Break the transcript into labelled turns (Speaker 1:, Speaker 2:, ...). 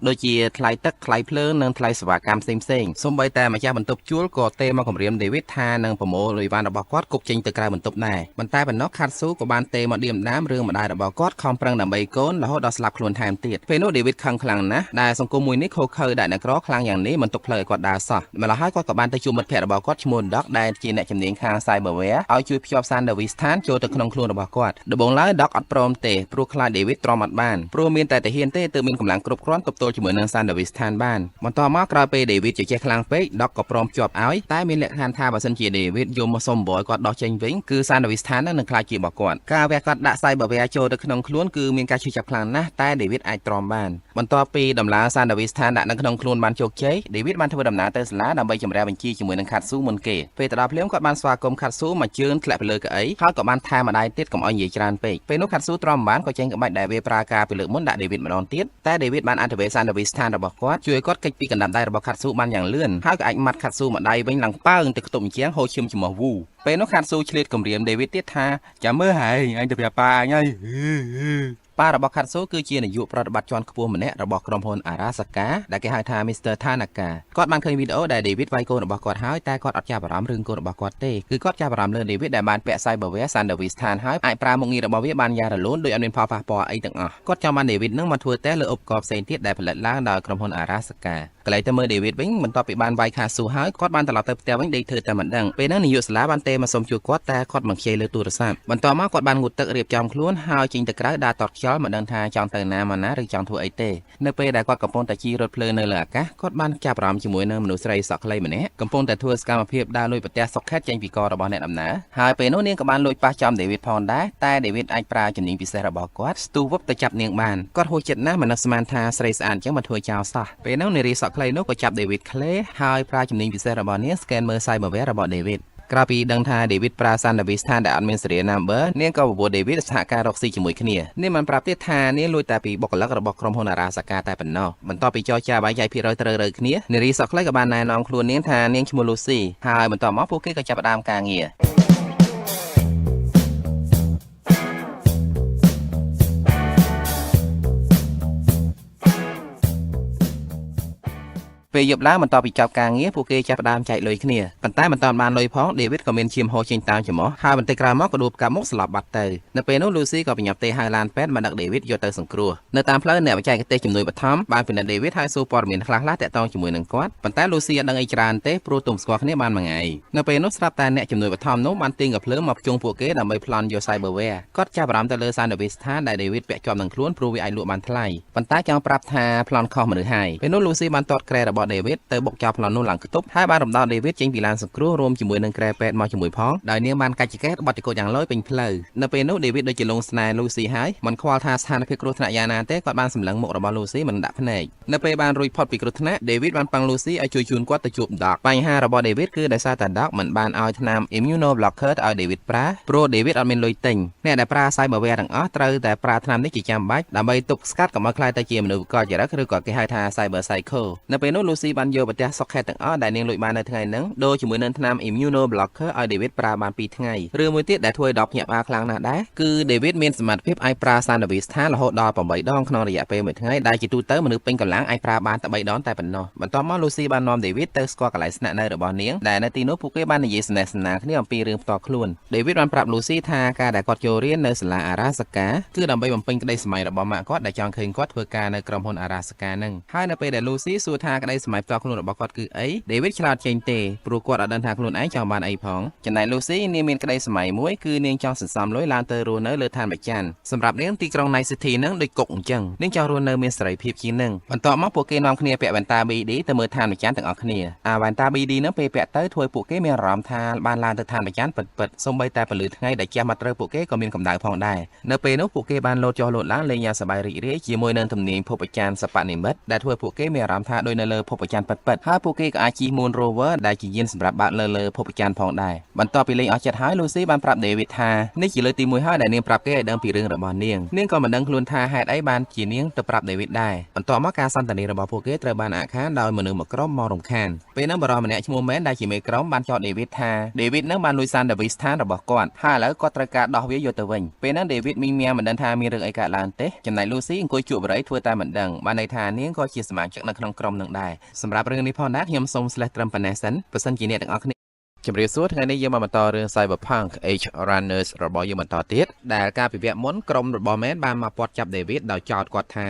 Speaker 1: โดยជាថ្លៃទឹកថ្លៃភ្លើងនិងថ្លៃសេវាកម្មផ្សេងៗសូម្បីតែម្ចាស់បន្ទប់ជួលក៏ទេមកគម្រាមដេវីតថានឹងប្រមូលលុយវ៉ាន់របស់គាត់គប់ចេញទៅក្រៅបន្ទប់ដែរប៉ុន្តែប៉ុណ្ណោះខាត់ស៊ូក៏បានទេមកឌៀមដាមរឿងម្ដាយរបស់គាត់ខំប្រឹងដើម្បីកូនរហូតដល់ស្លាប់ខ្លួនថែមទៀតពេលនោះដេវីតខឹងខ្លាំងណាស់ដែលសង្គមមួយនេះខូខើដាក់អ្នកក្រខ្លាំងយ៉ាងនេះមិនទុកផ្លូវឲ្យគាត់ដើរសោះម្ល៉េះហើយគាត់ក៏បានទៅជួបមិត្តភ័ក្តិរបស់គាត់ឈ្មោះ Doc ដែលជាអ្នកជំនាញខាង Cyberware ឲ្យជួយភ្ជាប់សារ Davis ឋានចូលទៅក្នុងខ្លួនរបស់គាត់ដំបូងឡើយ Doc អត់ព្រមទេព្រោះខ្លាច David ទ្រាំអត់បានព្រោះមានតែទាហានទេទើបមានកម្លាំងគ្រប់គ្រាន់ទប់ទល់ជាមួយនឹង Davis ឋានបានបន្តមកក្រោយពេល David ជជែកខ្លាំងពេក Doc ក៏ព្រមជាប់ឲ្យតែមានលក្ខខណ្ឌថាបើសិនជា David យំមកសុំបយគាត់ដោះចេញវិញគឺ Davis ឋាននឹងខ្លាចជារបស់គាត់ការវះកាត់ដាក់ Cyberware ចូលទៅក្នុងខ្លួនគឺមានការឈឺចាប់ខ្លាំងណាស់តែ David អាចទ្រាំបានបន្ទាប់ពីដំណើរ Davis ឋានដាក់នៅក្នុងខ្លួនបានជោគជ័យ David បានធ្វើដំណើរទៅសាលាដើម្បីជំរះបញ្ជីជាមួយនឹង Katsu មុនគេពេលទៅដល់ភ្លាមគាត់បានស្វាគមន៍ Katsu មកជឿនធ្លាក់ទៅលើកៅអីហើយក៏បានថែម្ដាយទៀតកុំឲ្យនិយាយច្រើនពេកពេលនោះ Katsu ទ្រាំមិនបានក៏ចេញក្បាច់ដែលវាប្រើការពីលើកមុនដាក់ David ម្ដងទៀតតែ David បានអត្ថវេ Davis ឋានរបស់គាត់ជួយឲ្យគាត់គេចពីកណ្ដាប់ដៃរបស់ Katsu បានយ៉ាងលឿនហើយក៏អាចម៉ាត់ Katsu ម្ដាយវិញឡើងប៉ើងទៅខ្ទប់អញ្ចឹងហូរឈាមចំោះវូពេលនោះ Katsu ឆ្លៀតគំរាម David ទៀតថាចាំមើលហើយអញទៅប្រាប់ប៉ាអញហើយប៉ារបស់ Katsu គឺជានាយកប្រតិបត្តិជាន់ខ្ពស់ម្នាក់របស់ក្រុមហ៊ុន Arasaka ដែលគេហៅថា Mr. Tanaka គាត់បានឃើញវីដេអូដែល David វាយកូនរបស់គាត់ហើយតែគាត់អត់ចាប់អារម្មណ៍រឿងកូនរបស់គាត់ទេគឺគាត់ចាប់អារម្មណ៍លើ David ដែលបានពាក់ Cyberware Davis ឋានហើយអាចប្រើមុខងាររបស់វាបានយ៉ាងរលូនដោយអត់មានផលប៉ះពាល់អីទាំងអស់គាត់ចង់បាន David នឹងមកធ្វើតេស្តលើឧបករណ៍ផ្សេងទៀតដែលផលិតឡើងដោយក្រុមហ៊ុន Arasaka កន្លែងទៅមើល David វិញបន្ទាប់ពីបានវាយ Katsu ហើយគាត់បានត្រឡប់ទៅផ្ទះវិញដេកធ្វើតែមិនដឹងពេលហ្នឹងនាយកសាលាបានទេមកសុំជួយគាត់តែគាត់មិនខ្ជិលលើទូរស័ព្ទបន្ទាប់មកគាត់បានងូតទឹករៀបចំខ្លួនហើយចេញទៅក្រៅដើរតតខ្យល់មិនដឹងថាចង់ទៅណាមកណាឬចង់ធ្វើអីទេនៅពេលដែលគាត់កំពុងតែជិះរថភ្លើងនៅលើអាកាសគាត់បានចាប់អារម្មណ៍ជាមួយនឹងមនុស្សស្រីសក់ខ្លីម្នាក់កំពុងតែធ្វើសកម្មភាពដើរលួចប្រទះសុកខេតចេញពីករបស់អ្នកដំណើរហើយពេលនោះនាងក៏បានលួចប៉ះចំ David ផងដែរតែ David អាចប្រើជំនាញពិសេសរបស់គាត់ស្ទុះវឹបទៅចាប់នាងបានគាត់ហួសចិត្តណាស់មិននឹកស្មានថាស្រីស្អាតអញ្ចឹងមកធ្វើចោលសោះពេលនោះនារីសក់ខ្លីនោះក៏ចាប់ David ក្លេហើយប្រើជំនាញពិសេសរបស់នាង scan មើល Cyberware របស់ Davidក្រៅពីដឹងថា David ប្រើ Davis ឋានដែលអត់មាន serial number នាងក៏ប្រវត្តិ David សហការរកស៊ីជាមួយគ្នានាងបានប្រាប់ទៀតថានាងលួចតែពីបុគ្គលិករបស់ក្រុមហ៊ុន Arasaka តែប៉ុណ្ណោះបន្ទាប់ពីចរចាបាយភាគរយត្រូវៗគ្នានារីសក់ខ្លីក៏បានណែនាំខ្លួននាងថានាងឈ្មោះ Lucy ហើយបន្ទាប់មកពួកគេក៏ចាប់ផ្ដើមការងារពេលយប់ឡើងបន្ទាប់ពីចប់ការងារពួកគេចាប់ផ្ដើមចែកលុយគ្នាប៉ុន្តែមិនតាន់បានលុយផង David ក៏មានឈាមហូរចេញតាមច្រមុះហើយបន្តិចក្រោយមកក៏ដួលផ្កាមុខស្លាប់បាត់ទៅនៅពេលនោះ Lucy ក៏ប្រញាប់ទេហៅឡានពេទ្យមកដឹក David យកទៅសង្គ្រោះនៅតាមផ្លូវអ្នកបច្ចេកទេសជំនួយបឋមបានពិនិត្យ David ហើយសួរព័ត៌មានខ្លះៗតាក់ទងជាមួយនឹងគាត់ប៉ុន្តែ Lucy អត់ដឹងអីច្រើនទេព្រោះទុំស្គាល់គ្នាបានមួយថ្ងៃនៅពេលនោះស្រាប់តែអ្នកជំនួយបឋមនោះបានទាញកាភ្លើងមកភ្ជង់ពួកគេដើម្បីប្លន់យក Cyberware គាត់ចាប់អារម្មណ៍ទៅលើ Davis ឋានដែល David ពាក់ជាប់នឹងខ្លួនព្រោះវាអាចលក់បានថ្លៃប៉ុន្តែចង់ប្រាប់ថាប្លន់ខុសមនុស្សហើយពេលនោះ Lucy បានទាត់ក្រែរបស់ David ទៅបុកចោលប្លន់នោះឡើងខ្ទប់ហើយបានរំដោះ David ចេញពីឡានសង្គ្រោះរួមជាមួយនឹងក្រែពេទ្យមកជាមួយផងដោយនាងបានកាច់ចង្កេះបត់ចង្កូតយ៉ាងលយពេញផ្លូវនៅពេលនោះ David ដូចជាលងស្នេហ៍ Lucy ហើយមិនខ្វល់ថាស្ថានភាពគ្រោះថ្នាក់យ៉ាងណាទេគាត់បានសម្លឹងមុខរបស់ Lucy មិនដាក់ភ្នែកនៅពេលបានរួចផុតពីគ្រោះថ្នាក់ David បានប៉ាំង Lucy ឲ្យជួយជូនគាត់ទៅជួប Doc បញ្ហារបស់ David គឺដោយសារតែ Doc មិនបានឲ្យថ្នាំ Immunoblocker ឲ្យ David ប្រើព្រោះ David អត់មានលុយទិញអ្នកដែលប្រើ Cyberware ទាំងអស់ត្រូវតែប្រើថ្នាំនេះជាចាំបាច់ដើម្បីទប់ស្កាត់កុំឲ្យខ្លាយទៅជាមនុស្សវិកលចរិតឬក៏គេហៅថា Cyber Psycho នៅពេលនោះ Lucy បានយកប្រទះសុកខេតទាំងអស់ដែលនាងលួចបាននៅថ្ងៃហ្នឹងដូរជាមួយនឹងថ្នាំ Immunoblocker ឲ្យ David ប្រើបាន2ថ្ងៃរឿងមួយទៀតដែលធ្វើឲ្យ Doc ភ្ញាក់ផ្អើលខ្លាំងណាស់ដែរគឺ David មានសមត្ថភាពអាចប្រើ Davis ឋានរហូតដល់8ដងក្នុងរយៈពេល1ថ្ងៃដែលជាទូទៅមនុស្សពេញកម្លាំងអាចប្រើបានតែ3ដងតែប៉ុណ្ណោះបន្ទាប់មក Lucy បាននាំ David ទៅស្គាល់កន្លែងស្នាក់នៅរបស់នាងដែលនៅទីនោះពួកគេបាននិយាយស្នេហ៍សនាគ្នាអំពីរឿងផ្ទាល់ខ្លួន David បានប្រាប់ Lucy ថាការដែលគាត់ចូលរៀននៅសាលា Arasaka គឺដើម្បីបំពេញក្តីស្រមៃរបស់ម៉ាក់គាត់ដែលចង់ឃើញគាត់ធ្វើការនៅក្រុមហ៊ុន Arasaka ហ្នឹងហើយនៅពេលដែល Lucy សួរថាក្តីស្រមៃផ្ទាល់ខ្លួនរបស់គាត់គឺអី David ឆ្លើយចេញទេព្រោះគាត់អត់ដឹងថាខ្លួនឯងចង់បានអីផងចំណែក Lucy នាងមានក្តីស្រមៃមួយគឺនាងចង់សន្សំលុយឡើងទៅរស់នៅលើឋានបច្ច័នសម្រាប់នាងទីក្រុង Night City ហ្នឹងដូចគុកអញ្ចឹងនាងចង់រស់នៅមានសេរីភាពជាងនឹងបន្ទាប់មកពួកគេនាំគ្នាពាក់វ៉ែនតា BD ទៅមើលឋានបច្ច័នទាំងអស់គ្នាវ៉ែនតា BD ហ្នឹងពេលពាក់ទៅធ្វើពួកគេមានអារម្មណ៍ថាបានឡើងទៅឋានបច្ច័នពិតៗសូម្បីតែពន្លឺថ្ងៃដែលចាំមកត្រូវពួកគេក៏មានកម្ដៅផងដែរនៅពេលនោះពួកគេបានលោតចុះលោតឡើងលេងយ៉ាងសប្បាយរីករាយជាមួយនឹងទំនាញភពបច្ច័នសប្បនិមិត្តដែលធ្វើពួកគេមានអារម្មណ៍ថាដូចនៅលើ ភពច័ន្ទពិតៗហើយពួកគេក៏អាចជិះ Moon Rover ដែលជាយានសម្រាប់បើកលើភពច័ន្ទផងដែរបន្ទាប់ពីលេងអស់ចិត្តហើយ Lucy បានប្រាប់ David ថានេះជាលើកទី1ហើយដែលនាងប្រាប់គេឲ្យដឹងពីរឿងរបស់នាងក៏មិនដឹងខ្លួនថាហេតុអីបានជានាងទៅប្រាប់ David ដែរបន្ទាប់មកការសន្ទនារបស់ពួកគេត្រូវបានអាក់ខានដោយមនុស្សមួយក្រុមមករំខានពេលនោះបរិសម្នាក់ឈ្មោះ Man ដែលជាមេក្រុមបានចោទ David ថា David នឹងបានលួចសានដាវីស្ថានរបស់គាត់ហើយឥឡូវគាត់ត្រូវការដោះវាយកទៅវិញពេលនោះ David មីងមាំមិនដឹងថាមានរឿងអីកើតឡើងទេចំណែក Lucy អង្គុយជក់បរិយធ្វើតែមិនដឹងបានន័យថានាងក៏ជាសមាជិកនៅក្នុងក្រុមនឹងដែរសម្រាប់រឿងនេះផងដែរខ្ញុំសូមស្លេះត្រឹមប៉ុណ្ណេះសិនបើសិនជាអ្នកទាំងអស់គ្នាជម្រាបសួរថ្ងៃនេះយើងមកបន្តរឿង Cyberpunk Edge Runners របស់យើងបន្តទៀតដែលការពិភាក្សាមុនក្រុមរបស់ Man បានមកពាត់ចាប់ David ដោយចោទគាត់ថា